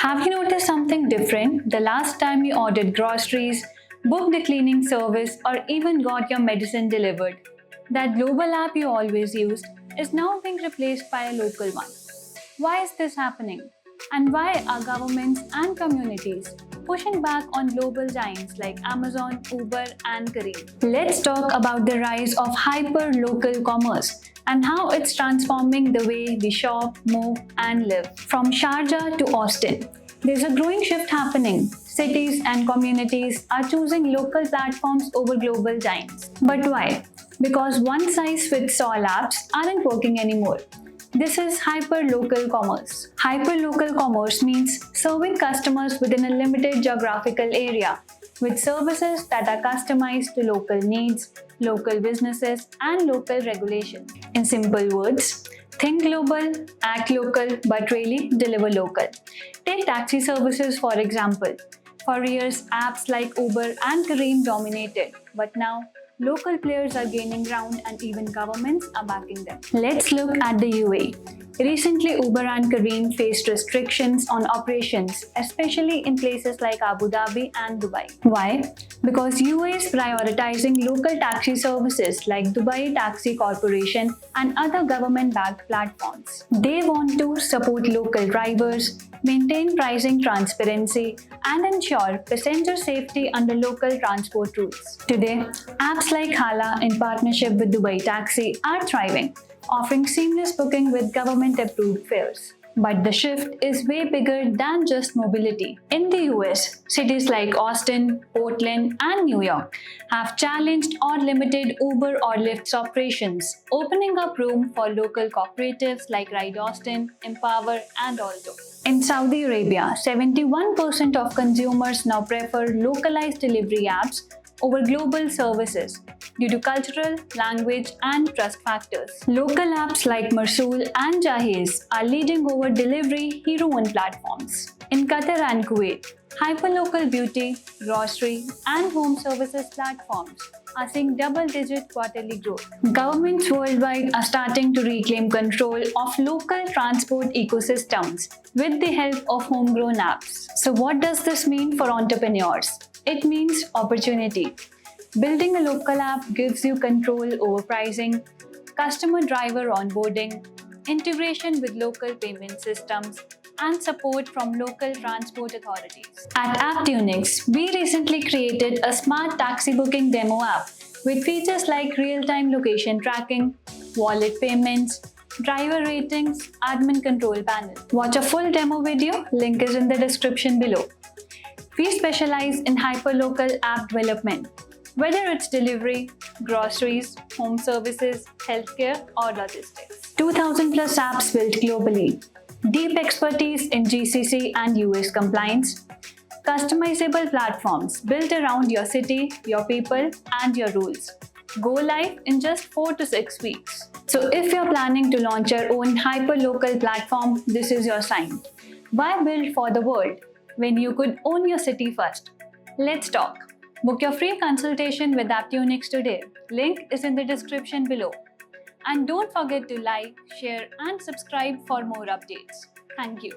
Have you noticed something different the last time you ordered groceries, booked a cleaning service, or even got your medicine delivered? That global app you always used is now being replaced by a local one. Why is this happening? And why are governments and communities pushing back on global giants like Amazon, Uber, and Careem? Let's talk about the rise of hyper-local commerce and how it's transforming the way we shop, move, and live. From Sharjah to Austin, there's a growing shift happening. Cities and communities are choosing local platforms over global giants. But why? Because one-size-fits-all apps aren't working anymore. This is hyper-local commerce. Hyper-local commerce means serving customers within a limited geographical area with services that are customized to local needs, local businesses, and local regulations. In simple words, think global, act local, but really deliver local. Take taxi services for example. For years, apps like Uber and Careem dominated, but now local players are gaining ground and even governments are backing them. Let's look at the UAE. Recently, Uber and Careem faced restrictions on operations, especially in places like Abu Dhabi and Dubai. Why? Because UAE is prioritizing local taxi services like Dubai Taxi Corporation and other government-backed platforms. They want to support local drivers, maintain pricing transparency, and ensure passenger safety under local transport rules. Today, apps like Hala in partnership with Dubai Taxi are thriving, offering seamless booking with government-approved fares. But the shift is way bigger than just mobility. In the US, cities like Austin, Portland, and New York have challenged or limited Uber or Lyft's operations, opening up room for local cooperatives like Ride Austin, Empower, and Alto. In Saudi Arabia, 71% of consumers now prefer localized delivery apps over global services due to cultural, language, and trust factors. Local apps like Mrsool and Jahez are leading over delivery hero-owned platforms. In Qatar and Kuwait, hyperlocal beauty, grocery, and home services platforms are seeing double-digit quarterly growth. Governments worldwide are starting to reclaim control of local transport ecosystems with the help of homegrown apps. So what does this mean for entrepreneurs? It means opportunity. Building a local app gives you control over pricing, customer driver onboarding, integration with local payment systems, and support from local transport authorities. At Apptunix, we recently created a smart taxi booking demo app with features like real-time location tracking, wallet payments, driver ratings, admin control panel. Watch a full demo video, link is in the description below. We specialize in hyperlocal app development, whether it's delivery, groceries, home services, healthcare, or logistics. 2,000 plus apps built globally, deep expertise in GCC and US compliance, customizable platforms built around your city, your people, and your rules. Go live in just 4 to 6 weeks. So if you're planning to launch your own hyperlocal platform, this is your sign. Why build for the world when you could own your city first? Let's talk. Book your free consultation with Apptunix today. Link is in the description below. And don't forget to like, share, and subscribe for more updates. Thank you.